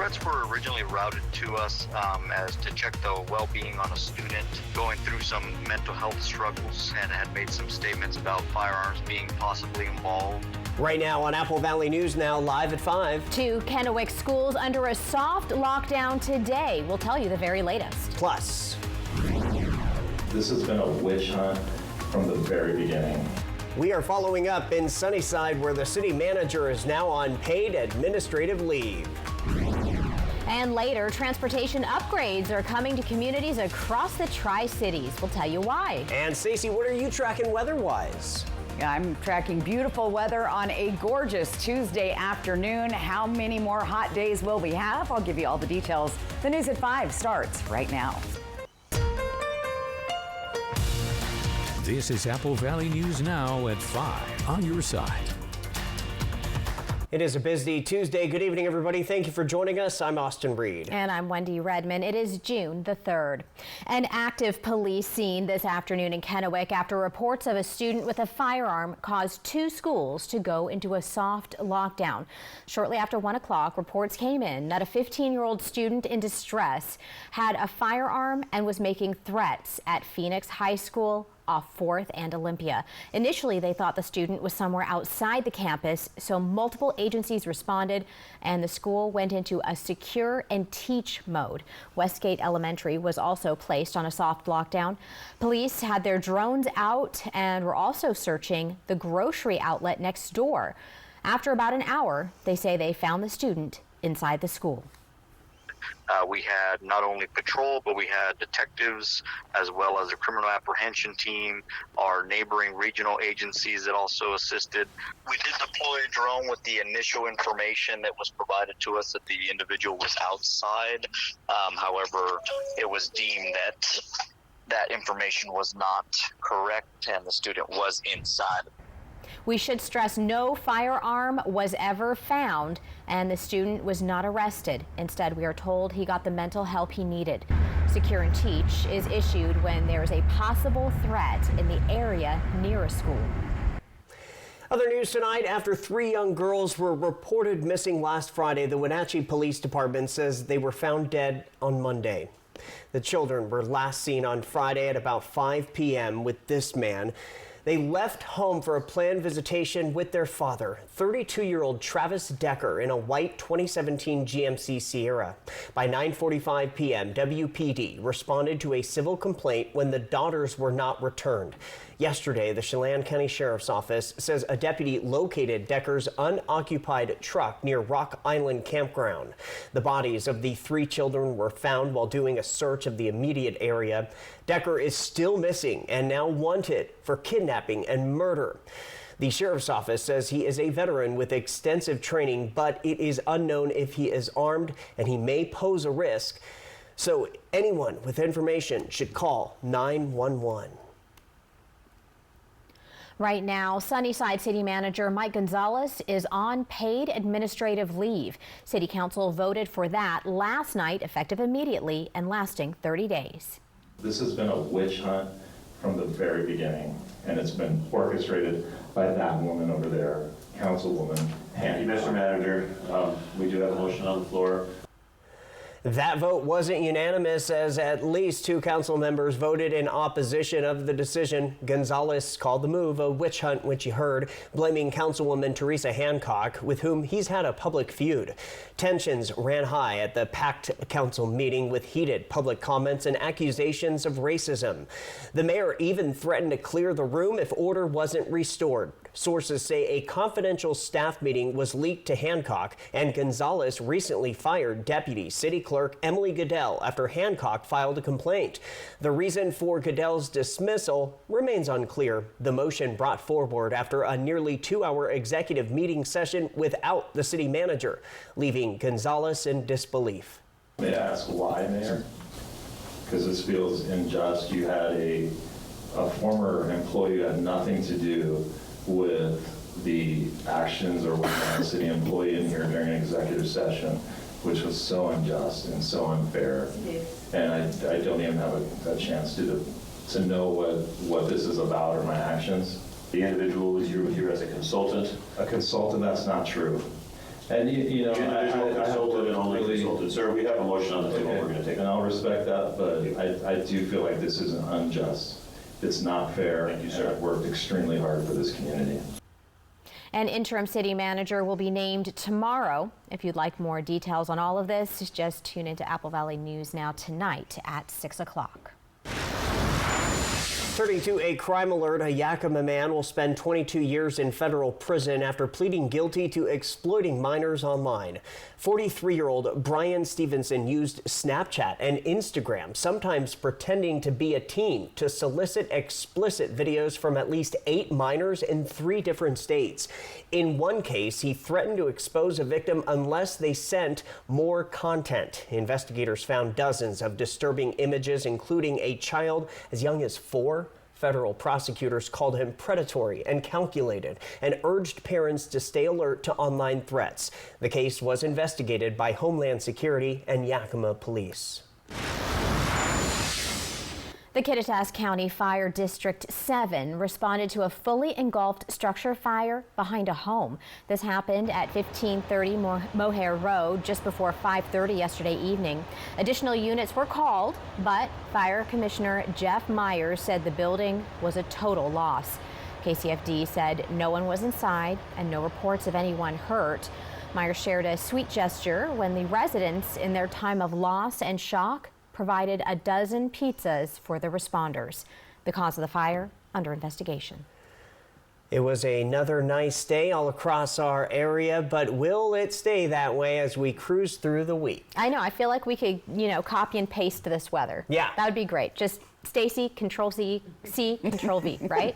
threats were originally routed to us as to check the well-being on a student going through some mental health struggles and had made some statements about firearms being possibly involved. Right now on Apple Valley News Now, live at 5. 2 Kennewick schools under a soft lockdown today. We'll tell you the very latest. Plus, this has been a witch hunt from the very beginning. we are following up in Sunnyside, where the city manager is now on paid administrative leave. And later, transportation upgrades are coming to communities across the Tri-Cities. We'll tell you why. And Stacey, what are you tracking weather-wise? I'm tracking beautiful weather on a gorgeous Tuesday afternoon. How many more hot days will we have? I'll give you all the details. The News at 5 starts right now. This is Apple Valley News Now at 5 on your side. It is a busy Tuesday. Good evening, everybody. Thank you for joining us. I'm Austin Reed. And I'm Wendy Redman. It is June the 3rd. An active police scene this afternoon in Kennewick after reports of a student with a firearm caused 2 schools to go into a soft lockdown. Shortly after 1 o'clock, reports came in that a 15-year-old student in distress had a firearm and was making threats at Phoenix High School off 4th and Olympia. Initially, they thought the student was somewhere outside the campus, so multiple agencies responded and the school went into a secure and teach mode. Westgate Elementary was also placed on a soft lockdown. Police had their drones out and were also searching the grocery outlet next door. After about an hour, they say they found the student inside the school. We had not only patrol, but we had detectives as well as a criminal apprehension team, our neighboring regional agencies that also assisted. We did deploy a drone with the initial information that was provided to us that the individual was outside. However, it was deemed that that information was not correct and the student was inside. We should stress no firearm was ever found and the student was not arrested. Instead, we are told he got the mental help he needed. Secure and Teach is issued when there is a possible threat in the area near a school. Other news tonight, after 3 young girls were reported missing last Friday, the Wenatchee Police Department says they were found dead on Monday. The children were last seen on Friday at about 5 p.m. with this man. They left home for a planned visitation with their father, 32-year-old Travis Decker, in a white 2017 GMC Sierra. By 9:45 p.m., WPD responded to a civil complaint when the daughters were not returned. Yesterday, the Chelan County Sheriff's Office says a deputy located Decker's unoccupied truck near Rock Island Campground. The bodies of the 3 children were found while doing a search of the immediate area. Decker is still missing and now wanted for kidnapping and murder. The Sheriff's Office says he is a veteran with extensive training, but it is unknown if he is armed and he may pose a risk. So anyone with information should call 911. Right now, Sunnyside City Manager Mike Gonzalez is on paid administrative leave. City Council voted for that last night, effective immediately and lasting 30 days. This has been a witch hunt from the very beginning, and it's been orchestrated by that woman over there, Councilwoman Thank you, Mr. Manager. We do have a motion on the floor. That vote wasn't unanimous, as at least 2 council members voted in opposition of the decision. Gonzalez called the move a witch hunt, which you heard, blaming Councilwoman Teresa Hancock, with whom he's had a public feud. Tensions ran high at the packed council meeting with heated public comments and accusations of racism. The mayor even threatened to clear the room if order wasn't restored. Sources say a confidential staff meeting was leaked to Hancock, and Gonzalez recently fired Deputy City Clerk Emily Goodell after Hancock filed a complaint. The reason for Goodell's dismissal remains unclear. The motion brought forward after a nearly 2-hour executive meeting session without the city manager, leaving Gonzalez in disbelief. May I ask why, Mayor? Because this feels unjust. You had a former employee who had nothing to do with the actions or with a city employee in here during an executive session, which was so unjust and so unfair. And I don't even have a chance to know what this is about or my actions. The individual was here with you as a consultant. A consultant, that's not true. And you know, Individual consulted and only really- consulted. Sir, we have a motion on the table, we're gonna take And it. I'll respect that, but I do feel like this isn't unjust. It's not fair. Thank you, sir. And I've worked extremely hard for this community. An interim city manager will be named tomorrow. If you'd like more details on all of this, just tune into Apple Valley News Now tonight at 6 o'clock. Turning to a crime alert, a Yakima man will spend 22 years in federal prison after pleading guilty to exploiting minors online. 43-year-old Brian Stevenson used Snapchat and Instagram, sometimes pretending to be a teen, to solicit explicit videos from at least 8 minors in 3 different states. In one case, he threatened to expose a victim unless they sent more content. Investigators found dozens of disturbing images, including a child as young as 4. Federal prosecutors called him predatory and calculated and urged parents to stay alert to online threats. The case was investigated by Homeland Security and Yakima Police. The Kittitas County Fire District 7 responded to a fully engulfed structure fire behind a home. This happened at 1530 Mohair Road just before 5:30 yesterday evening. Additional units were called, but Fire Commissioner Jeff Myers said the building was a total loss. KCFD said no one was inside and no reports of anyone hurt. Myers shared a sweet gesture when the residents, in their time of loss and shock, provided a dozen pizzas for the responders. The cause of the fire under investigation. It was another nice day all across our area, but will it stay that way as we cruise through the week? I know. I feel like we could, copy and paste this weather. Yeah. That would be great. Just Stacy, Control C, Control V, right?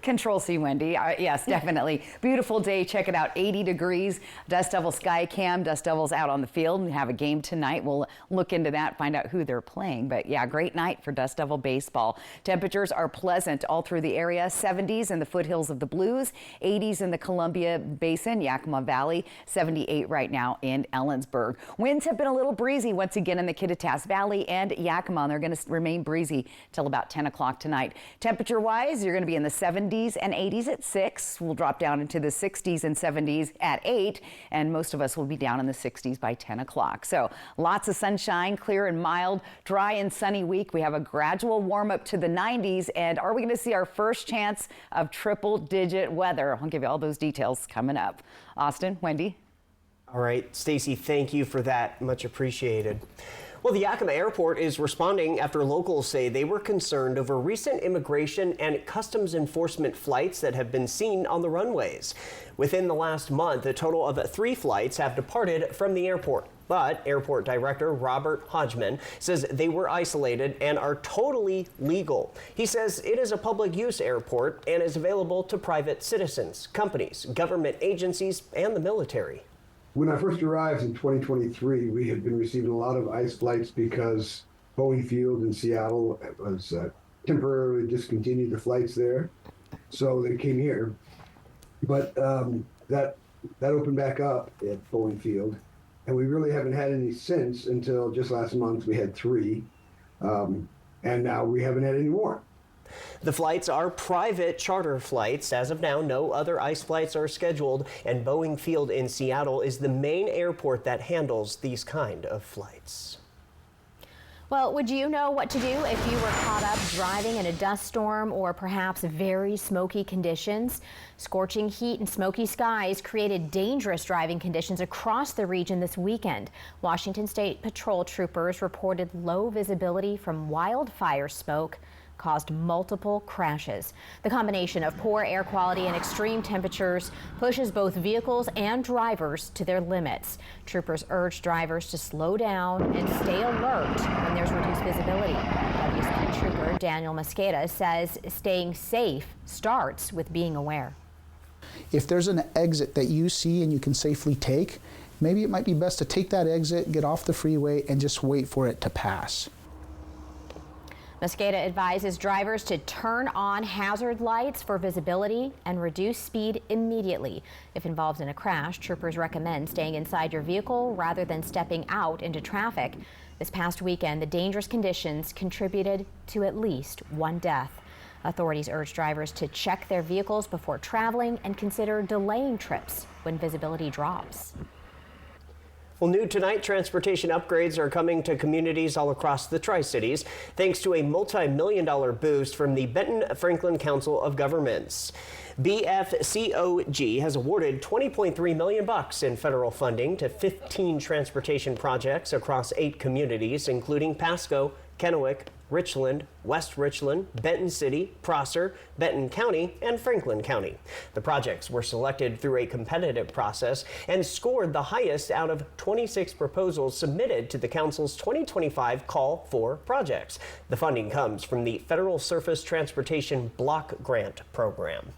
Control C, Wendy. Yes, definitely. Beautiful day. Check it out. 80 degrees. Dust Devil Sky Cam. Dust Devils out on the field and have a game tonight. We'll look into that, find out who they're playing. But yeah, great night for Dust Devil baseball. Temperatures are pleasant all through the area. 70s in the foothills of the Blues, 80s in the Columbia Basin, Yakima Valley, 78 right now in Ellensburg. Winds have been a little breezy once again in the Kittitas Valley and Yakima. They're going to remain breezy till about 10 o'clock tonight. Temperature-wise, you're going to be in the 70s and 80s at 6. We'll drop down into the 60s and 70s at 8, and most of us will be down in the 60s by 10 o'clock. So lots of sunshine, clear and mild, dry and sunny week. We have a gradual warm-up to the 90s, and are we going to see our first chance of triple-digit weather? I'll give you all those details coming up. Austin, Wendy. All right, Stacy, thank you for that. Much appreciated. Well, the Yakima Airport is responding after locals say they were concerned over recent immigration and customs enforcement flights that have been seen on the runways. Within the last month, a total of 3 flights have departed from the airport. But Airport Director Robert Hodgman says they were isolated and are totally legal. He says it is a public use airport and is available to private citizens, companies, government agencies, and the military. When I first arrived in 2023, we had been receiving a lot of ICE flights because Boeing Field in Seattle was temporarily discontinued the flights there. So they came here. But that opened back up at Boeing Field. And we really haven't had any since until just last month. We had 3. And now we haven't had any more. The flights are private charter flights. As of now, no other ICE flights are scheduled, and Boeing Field in Seattle is the main airport that handles these kind of flights. Well, would you know what to do if you were caught up driving in a dust storm or perhaps very smoky conditions? Scorching heat and smoky skies created dangerous driving conditions across the region this weekend. Washington State Patrol troopers reported low visibility from wildfire smoke caused multiple crashes. The combination of poor air quality and extreme temperatures pushes both vehicles and drivers to their limits. Troopers urge drivers to slow down and stay alert when there's reduced visibility. WSP Trooper Daniel Mosqueda says staying safe starts with being aware. If there's an exit that you see and you can safely take, maybe it might be best to take that exit, get off the freeway, and just wait for it to pass. Mosqueda advises drivers to turn on hazard lights for visibility and reduce speed immediately. If involved in a crash, troopers recommend staying inside your vehicle rather than stepping out into traffic. This past weekend, the dangerous conditions contributed to at least 1 death. Authorities urge drivers to check their vehicles before traveling and consider delaying trips when visibility drops. Well, new tonight, transportation upgrades are coming to communities all across the Tri-Cities thanks to a multi-million-dollar boost from the Benton-Franklin Council of Governments. BFCOG has awarded $20.3 million in federal funding to 15 transportation projects across 8 communities, including Pasco, Kennewick, Richland, West Richland, Benton City, Prosser, Benton County, and Franklin County. The projects were selected through a competitive process and scored the highest out of 26 proposals submitted to the Council's 2025 Call for Projects. The funding comes from the Federal Surface Transportation Block Grant Program.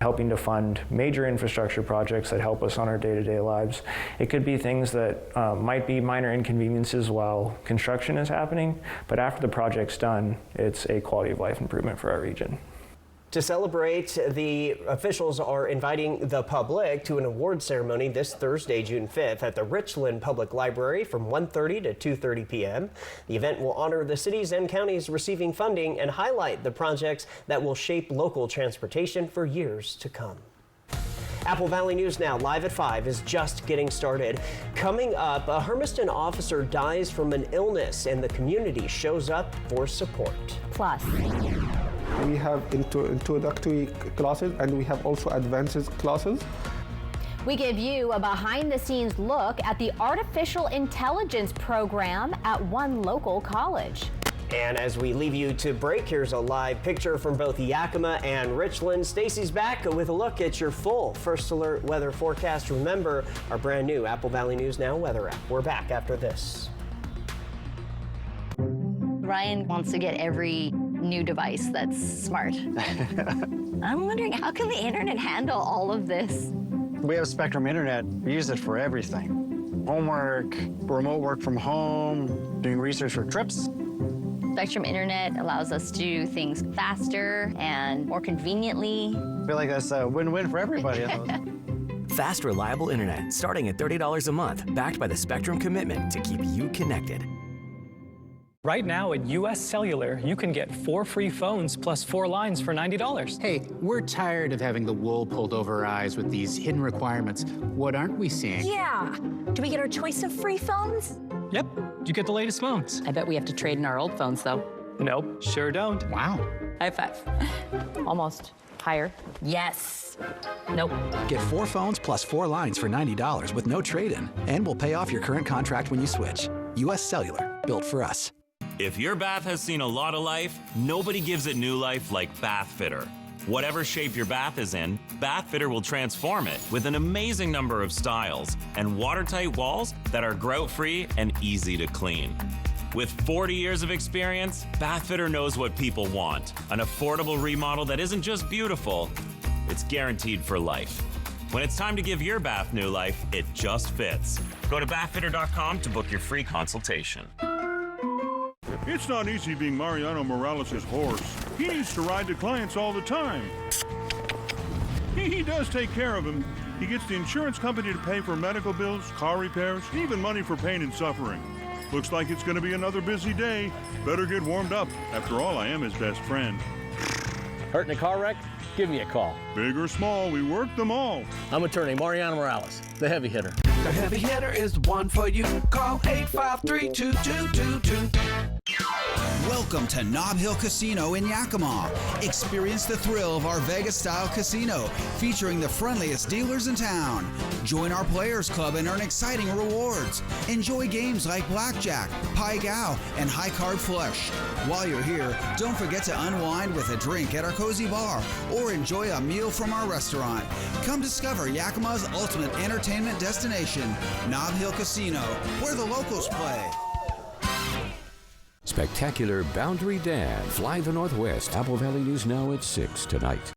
Helping to fund major infrastructure projects that help us on our day-to-day lives. It could be things that might be minor inconveniences while construction is happening, but after the project's done, it's a quality of life improvement for our region. To celebrate, the officials are inviting the public to an award ceremony this Thursday, June 5th at the Richland Public Library from 1:30 to 2:30 p.m. The event will honor the cities and counties receiving funding and highlight the projects that will shape local transportation for years to come. Apple Valley News Now, live at 5, is just getting started. Coming up, a Hermiston officer dies from an illness and the community shows up for support. Plus, we have introductory classes and we have also advanced classes. we give you a behind-the-scenes look at the artificial intelligence program at one local college. And as we leave you to break, here's a live picture from both Yakima and Richland. Stacy's back with a look at your full First Alert weather forecast. Remember, our brand new Apple Valley News Now weather app. We're back after this. Ryan wants to get every new device that's smart. I'm wondering, how can the internet handle all of this? We have Spectrum Internet. We use it for everything. Homework, remote work from home, doing research for trips. Spectrum Internet allows us to do things faster and more conveniently. I feel like that's a win-win for everybody. Fast, reliable internet starting at $30 a month, backed by the Spectrum commitment to keep you connected. Right now at US Cellular, you can get 4 free phones plus 4 lines for $90. Hey, we're tired of having the wool pulled over our eyes with these hidden requirements. What aren't we seeing? Yeah. Do we get our choice of free phones? Yep, you get the latest phones. I bet we have to trade in our old phones, though. Nope, sure don't. Wow. High five. Almost. Higher. Yes. Nope. Get 4 phones plus 4 lines for $90 with no trade-in. And we'll pay off your current contract when you switch. US Cellular, built for us. If your bath has seen a lot of life, nobody gives it new life like Bath Fitter. Whatever shape your bath is in, Bath Fitter will transform it with an amazing number of styles and watertight walls that are grout-free and easy to clean. With 40 years of experience, Bath Fitter knows what people want. An affordable remodel that isn't just beautiful, it's guaranteed for life. When it's time to give your bath new life, it just fits. Go to bathfitter.com to book your free consultation. It's not easy being Mariano Morales' horse. He needs to ride to clients all the time. He does take care of them. He gets the insurance company to pay for medical bills, car repairs, even money for pain and suffering. Looks like it's going to be another busy day. Better get warmed up. After all, I am his best friend. Hurt in a car wreck? Give me a call. Big or small, we work them all. I'm attorney Mariano Morales, the heavy hitter. The heavy hitter is the one for you. Call 853-2222. Welcome to Nob Hill Casino in Yakima. Experience the thrill of our Vegas-style casino, featuring the friendliest dealers in town. Join our Players Club and earn exciting rewards. Enjoy games like Blackjack, Pai Gow, and High Card Flush. While you're here, don't forget to unwind with a drink at our cozy bar or enjoy a meal from our restaurant. Come discover Yakima's ultimate entertainment destination, Nob Hill Casino, where the locals play. Spectacular Boundary Dam. Fly the Northwest. Apple Valley News Now at 6 tonight.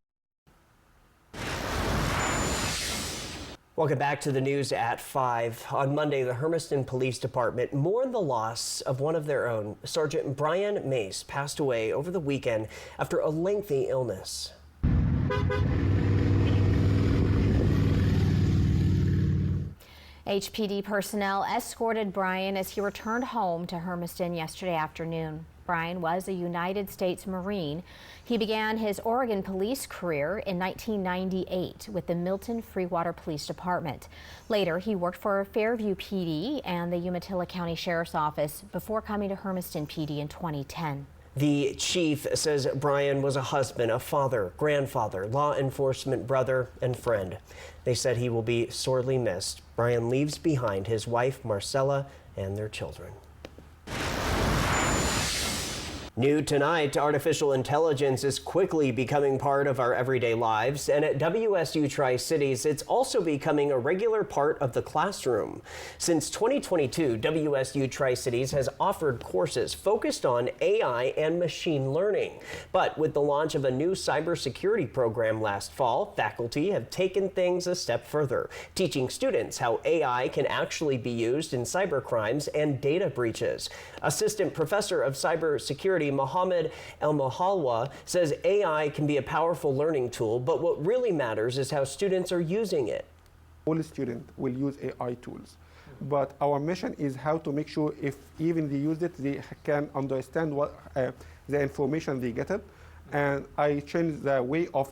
Welcome back to the news at 5. On Monday, the Hermiston Police Department mourned the loss of one of their own. Sergeant Brian Mace passed away over the weekend after a lengthy illness. HPD personnel escorted Brian as he returned home to Hermiston yesterday afternoon. Brian was a United States Marine. He began his Oregon police career in 1998 with the Milton Freewater Police Department. Later, he worked for Fairview PD and the Umatilla County Sheriff's Office before coming to Hermiston PD in 2010. The chief says Brian was a husband, a father, grandfather, law enforcement brother, and friend. They said he will be sorely missed. Brian leaves behind his wife, Marcella, and their children. New tonight, artificial intelligence is quickly becoming part of our everyday lives, and at WSU Tri-Cities, it's also becoming a regular part of the classroom. Since 2022, WSU Tri-Cities has offered courses focused on AI and machine learning. But with the launch of a new cybersecurity program last fall, faculty have taken things a step further, teaching students how AI can actually be used in cybercrimes and data breaches. Assistant Professor of Cybersecurity Mohammed El-Mohalwa says AI can be a powerful learning tool, but what really matters is how students are using it. All students will use AI tools, but our mission is how to make sure if even they use it, they can understand what the information they get it. And I changed the way of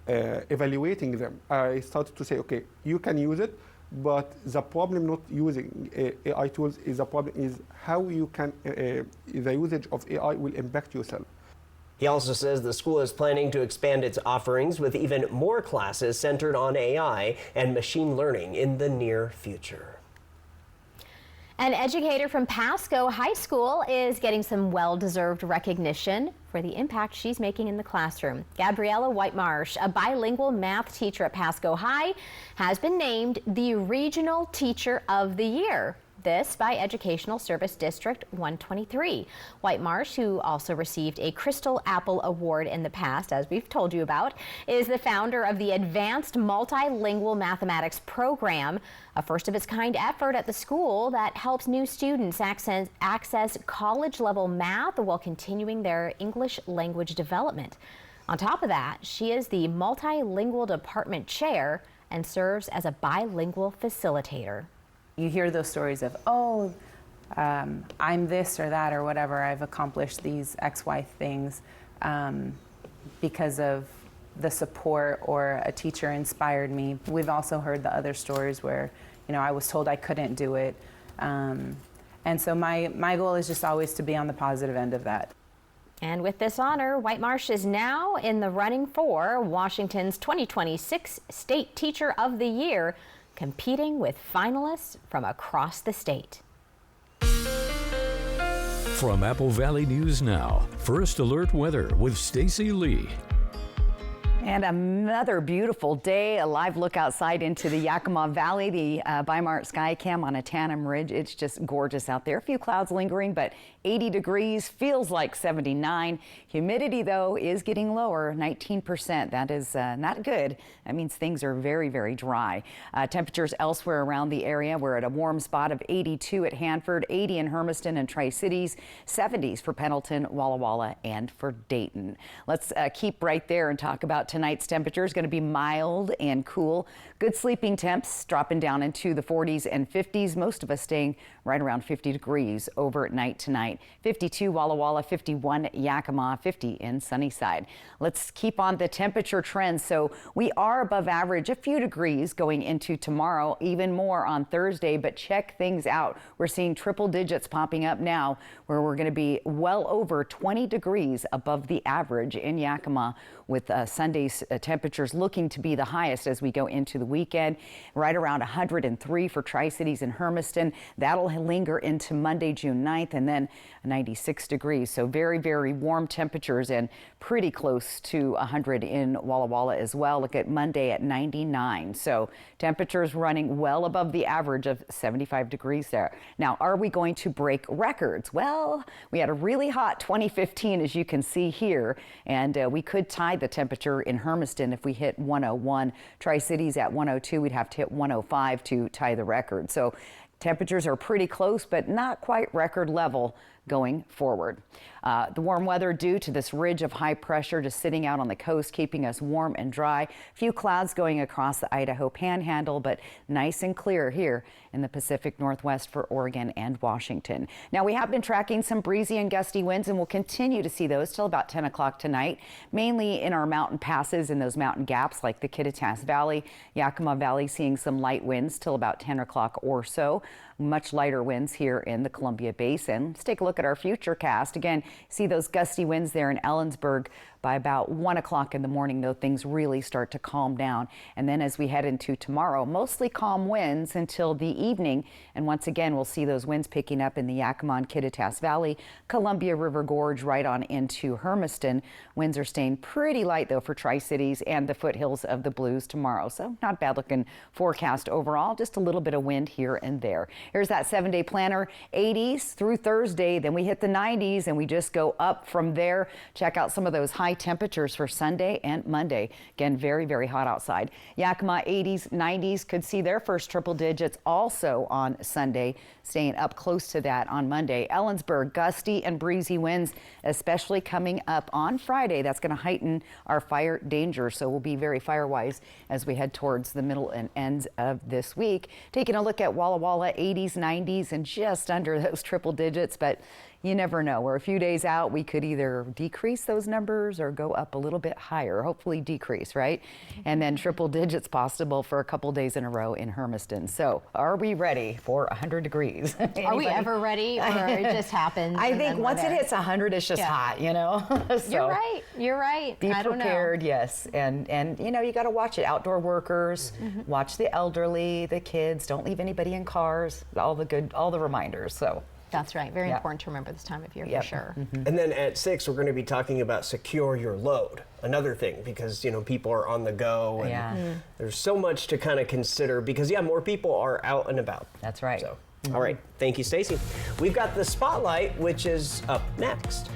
evaluating them. I started to say, okay, you can use it, but the problem not using AI tools is the problem is how you can, the usage of AI will impact yourself. He also says the school is planning to expand its offerings with even more classes centered on AI and machine learning in the near future. An educator from Pasco High School is getting some well-deserved recognition for the impact she's making in the classroom. Gabriella Whitemarsh, a bilingual math teacher at Pasco High, has been named the Regional Teacher of the Year. This by Educational Service District 123. Whitemarsh, who also received a Crystal Apple Award in the past, as we've told you about, is the founder of the Advanced Multilingual Mathematics Program, a first-of-its-kind effort at the school that helps new students access college-level math while continuing their English language development. On top of that, she is the Multilingual Department Chair and serves as a bilingual facilitator. You hear those stories of, oh, I'm this or that or whatever, I've accomplished these XY things because of the support or a teacher inspired me. We've also heard the other stories where, you know, I was told I couldn't do it. And so my goal is just always to be on the positive end of that. And with this honor, Whitemarsh is now in the running for Washington's 2026 State Teacher of the Year, competing with finalists from across the state. From Apple Valley News Now, First Alert Weather with Stacy Lee. And another beautiful day, a live look outside into the Yakima Valley, the Bi-Mart Skycam on a Tanum Ridge. It's just gorgeous out there. A few clouds lingering, but 80 degrees, feels like 79. Humidity, though, is getting lower, 19%. That is not good. That means things are very, very dry. Temperatures elsewhere around the area, we're at a warm spot of 82 at Hanford, 80 in Hermiston and Tri-Cities, 70s for Pendleton, Walla Walla, and for Dayton. Let's keep right there and talk about tonight's temperature. Is going to be mild and cool. Good sleeping temps dropping down into the 40s and 50s. Most of us staying right around 50 degrees over at night tonight. 52 Walla Walla, 51 Yakima, 50 in Sunnyside. Let's keep on the temperature trends. So we are above average, a few degrees going into tomorrow, even more on Thursday, but check things out. We're seeing triple digits popping up now where we're going to be well over 20 degrees above the average in Yakima, with Sunday's temperatures looking to be the highest as we go into the weekend. Right around 103 for Tri-Cities and Hermiston. That'll linger into Monday, June 9th, and then 96 degrees. So very, very warm temperatures and pretty close to 100 in Walla Walla as well. Look at Monday at 99. So temperatures running well above the average of 75 degrees there. Now, are we going to break records? Well, we had a really hot 2015, as you can see here, and we could tie the temperature in Hermiston if we hit 101. Tri-Cities at 102, we'd have to hit 105 to tie the record. So Temperatures are pretty close, but not quite record level going forward. The warm weather due to this ridge of high pressure just sitting out on the coast, keeping us warm and dry. A few clouds going across the Idaho Panhandle, but nice and clear here in the Pacific Northwest for Oregon and Washington. Now, we have been tracking some breezy and gusty winds, and we'll continue to see those till about 10 o'clock tonight, mainly in our mountain passes and those mountain gaps like the Kittitas Valley, Yakima Valley, seeing some light winds till about 10 o'clock or so. Much lighter winds here in the Columbia Basin. Let's take a look at our future cast. Again, see those gusty winds there in Ellensburg. By about 1 o'clock in the morning, though, things really start to calm down. And then as we head into tomorrow, mostly calm winds until the evening. And once again, we'll see those winds picking up in the Yakima and Kittitas Valley, Columbia River Gorge, right on into Hermiston. Winds are staying pretty light, though, for Tri-Cities and the foothills of the Blues tomorrow. So not bad looking forecast overall, just a little bit of wind here and there. Here's that 7-day planner, 80s through Thursday. Then we hit the 90s and we just go up from there. Check out some of those high temperatures for Sunday and Monday. Again, very, very hot outside. Yakima 80s, 90s could see their first triple digits also on Sunday, staying up close to that on Monday. Ellensburg, gusty and breezy winds, especially coming up on Friday. That's going to heighten our fire danger. So we'll be very fire-wise as we head towards the middle and ends of this week. Taking a look at Walla Walla, 80s, 90s, and just under those triple digits, but you never know. We're a few days out. We could either decrease those numbers or go up a little bit higher, hopefully decrease, right? And then triple digits possible for a couple days in a row in Hermiston. So are we ready for 100 degrees? Are we ever ready, or it just happens? I think once it hits 100, it's just hot, you know? So you're right. You're right. Be I don't prepared, know. yes. And you know, you got to watch it. Outdoor workers, watch the elderly, the kids. Don't leave anybody in cars. All the reminders. So. That's right. Very important to remember this time of year for sure. And then at 6, we're going to be talking about secure your load. Another thing, because you know people are on the go and there's so much to kind of consider because more people are out and about. That's right. So, all right. Thank you, Stacy. We've got the Spotlight, which is up next.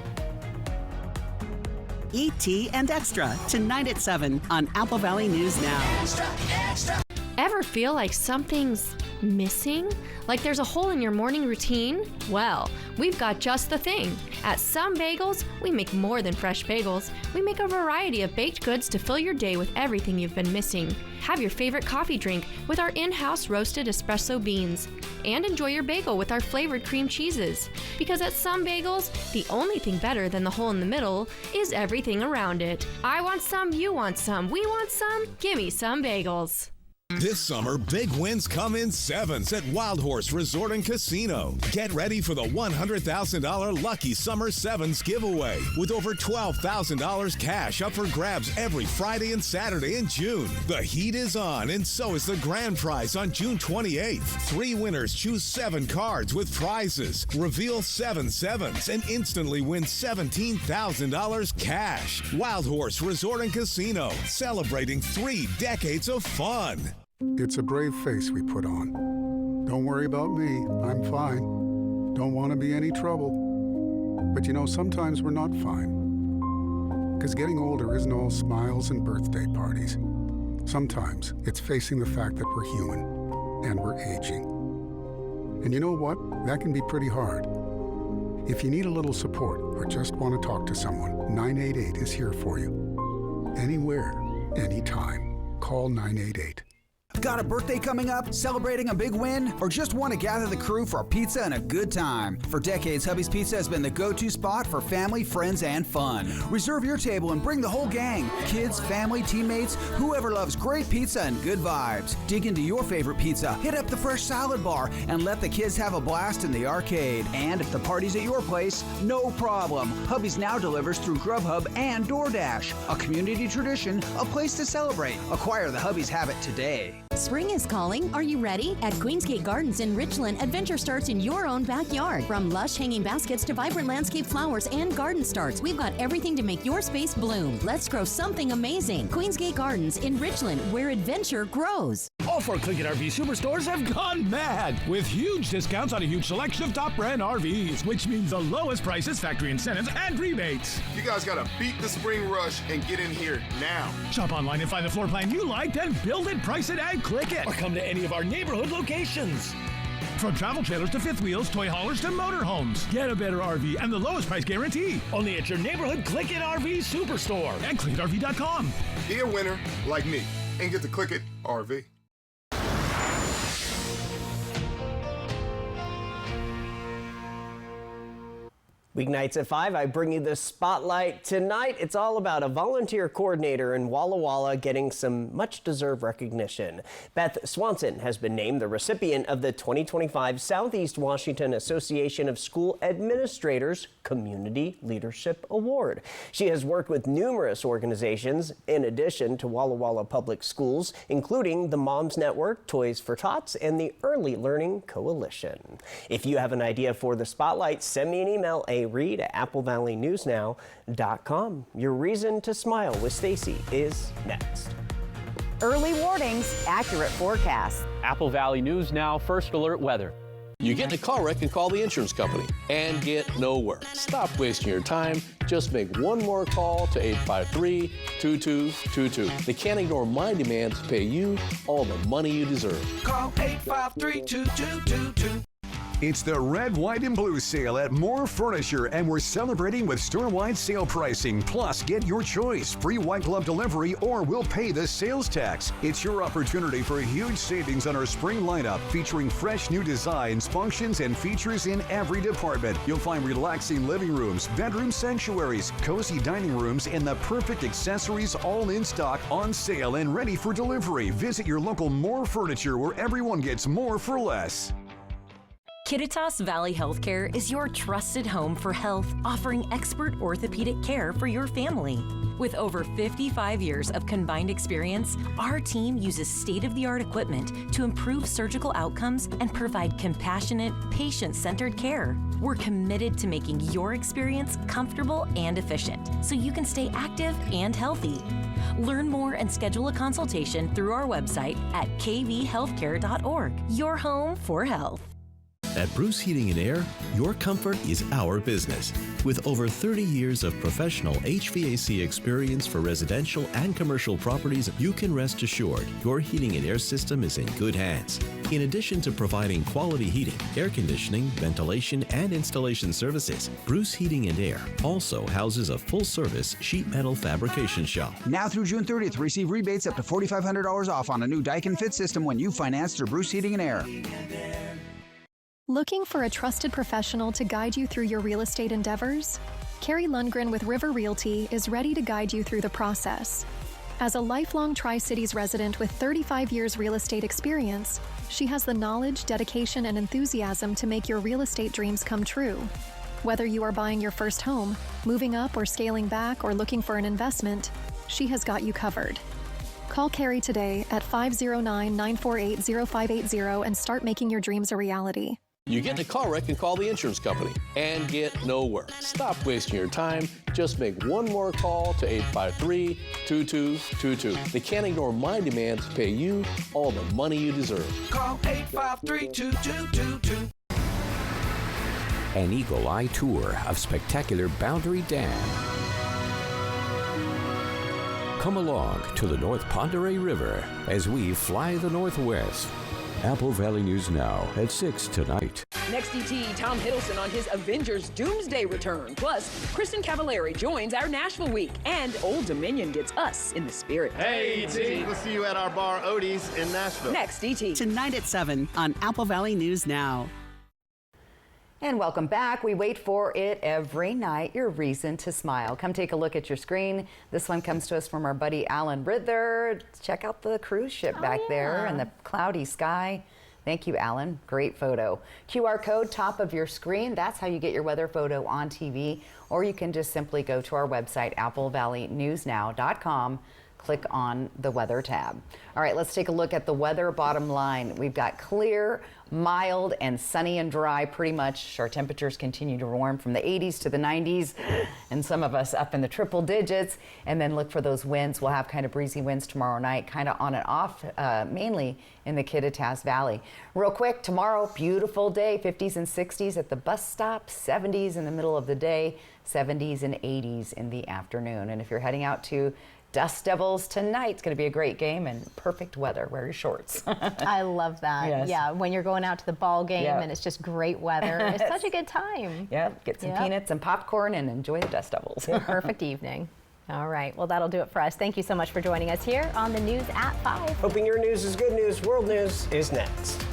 E.T. and Extra tonight at 7 on Apple Valley News Now. Extra, extra. Ever feel like something's missing? Like there's a hole in your morning routine? Well, we've got just the thing. At Some Bagels, we make more than fresh bagels. We make a variety of baked goods to fill your day with everything you've been missing. Have your favorite coffee drink with our in-house roasted espresso beans. And enjoy your bagel with our flavored cream cheeses. Because at Some Bagels, the only thing better than the hole in the middle is everything around it. I want some, you want some, we want some. Gimme Some Bagels. This summer, big wins come in sevens at Wild Horse Resort and Casino. Get ready for the $100,000 Lucky Summer Sevens giveaway with over $12,000 cash up for grabs every Friday and Saturday in June. The heat is on, and so is the grand prize on June 28th. 3 winners choose 7 cards with prizes. Reveal 7 sevens and instantly win $17,000 cash. Wild Horse Resort and Casino, celebrating 3 decades of fun. It's a brave face we put on. Don't worry about me, I'm fine. Don't want to be any trouble. But you know, sometimes we're not fine. Because getting older isn't all smiles and birthday parties. Sometimes it's facing the fact that we're human and we're aging. And you know what? That can be pretty hard. If you need a little support or just want to talk to someone, 988 is here for you. Anywhere, anytime. Call 988. Got a birthday coming up, celebrating a big win, or just want to gather the crew for a pizza and a good time? For decades, Hubby's Pizza has been the go-to spot for family, friends, and fun. Reserve your table and bring the whole gang. Kids, family, teammates, whoever loves great pizza and good vibes. Dig into your favorite pizza, hit up the fresh salad bar, and let the kids have a blast in the arcade. And if the party's at your place, no problem. Hubby's now delivers through Grubhub and DoorDash. A community tradition, a place to celebrate. Acquire the Hubby's habit today. Spring is calling. Are you ready? At Queensgate Gardens in Richland, adventure starts in your own backyard. From lush hanging baskets to vibrant landscape flowers and garden starts, we've got everything to make your space bloom. Let's grow something amazing. Queensgate Gardens in Richland, where adventure grows. All 4 Click It RV superstores have gone mad with huge discounts on a huge selection of top brand RVs, which means the lowest prices, factory incentives, and rebates. You guys gotta beat the spring rush and get in here now. Shop online and find the floor plan you like, then build it, price it, and click it. Or come to any of our neighborhood locations. From travel trailers to fifth wheels, toy haulers to motorhomes. Get a better RV and the lowest price guarantee. Only at your neighborhood Click It RV Superstore and ClickItRV.com. Be a winner like me and get the Click It RV. Weeknights at 5, I bring you the spotlight. Tonight, it's all about a volunteer coordinator in Walla Walla getting some much-deserved recognition. Beth Swanson has been named the recipient of the 2025 Southeast Washington Association of School Administrators Community Leadership Award. She has worked with numerous organizations in addition to Walla Walla Public Schools, including the Moms Network, Toys for Tots, and the Early Learning Coalition. If you have an idea for the spotlight, send me an email, Reed at applevalleyNewsNow.com. Your reason to smile with Stacy is next. Early warnings, accurate forecasts. Apple Valley News Now First Alert Weather. You get in a car wreck and call the insurance company and get nowhere. Stop wasting your time. Just make one more call to 853-2222. They can't ignore my demand to pay you all the money you deserve. Call 853-2222. It's the Red, White, and Blue sale at Moore Furniture, and we're celebrating with store-wide sale pricing. Plus, get your choice, free white glove delivery, or we'll pay the sales tax. It's your opportunity for huge savings on our spring lineup, featuring fresh new designs, functions, and features in every department. You'll find relaxing living rooms, bedroom sanctuaries, cozy dining rooms, and the perfect accessories all in stock, on sale, and ready for delivery. Visit your local Moore Furniture, where everyone gets more for less. Kittitas Valley Healthcare is your trusted home for health, offering expert orthopedic care for your family. With over 55 years of combined experience, our team uses state-of-the-art equipment to improve surgical outcomes and provide compassionate, patient-centered care. We're committed to making your experience comfortable and efficient, so you can stay active and healthy. Learn more and schedule a consultation through our website at kvhealthcare.org. Your home for health. At Bruce Heating and Air, your comfort is our business. With over 30 years of professional HVAC experience for residential and commercial properties, you can rest assured your heating and air system is in good hands. In addition to providing quality heating, air conditioning, ventilation, and installation services, Bruce Heating and Air also houses a full-service sheet metal fabrication shop. Now through June 30th, receive rebates up to $4,500 off on a new Daikin Fit system when you finance through Bruce Heating and Air. Looking for a trusted professional to guide you through your real estate endeavors? Carrie Lundgren with River Realty is ready to guide you through the process. As a lifelong Tri-Cities resident with 35 years real estate experience, she has the knowledge, dedication, and enthusiasm to make your real estate dreams come true. Whether you are buying your first home, moving up or scaling back, or looking for an investment, she has got you covered. Call Carrie today at 509-948-0580 and start making your dreams a reality. You get in a car wreck and call the insurance company and get nowhere. Stop wasting your time. Just make one more call to 853-2222. They can't ignore my demand to pay you all the money you deserve. Call 853-2222. An Eagle Eye tour of spectacular Boundary Dam. Come along to the North Pend Oreille River as we fly the Northwest. Apple Valley News Now at 6 tonight. Next ET, Tom Hiddleston on his Avengers Doomsday return. Plus, Kristen Cavallari joins our Nashville week. And Old Dominion gets us in the spirit. Hey, ET. We'll see you at our bar Odie's in Nashville. Next ET. Tonight at 7 on Apple Valley News Now. And welcome back. We wait for it every night, your reason to smile. Come take a look at your screen. This one comes to us from our buddy Alan Rither. Check out the cruise ship back there and the cloudy sky. Thank you, Alan. Great photo. QR code top of your screen. That's how you get your weather photo on TV. Or you can just simply go to our website, applevalleyNewsNow.com. Click on the weather tab. All right, let's take a look at the weather bottom line. We've got clear, mild, and sunny and dry pretty much. Our temperatures continue to warm from the 80s to the 90s, and some of us up in the triple digits. And then look for those winds. We'll have kind of breezy winds tomorrow night, kind of on and off, mainly in the Kittitas Valley. Real quick, tomorrow, beautiful day, 50s and 60s at the bus stop, 70s in the middle of the day, 70s and 80s in the afternoon. And if you're heading out to Dust Devils tonight. It's going to be a great game and perfect weather. Wear your shorts. I love that. Yes. Yeah, when you're going out to the ball game Yep. and it's just great weather. It's such a good time. Yep, get some Yep. peanuts and popcorn and enjoy the Dust Devils. Perfect evening. All right, well, that'll do it for us. Thank you so much for joining us here on the News at 5. Hoping your news is good news. World News is next.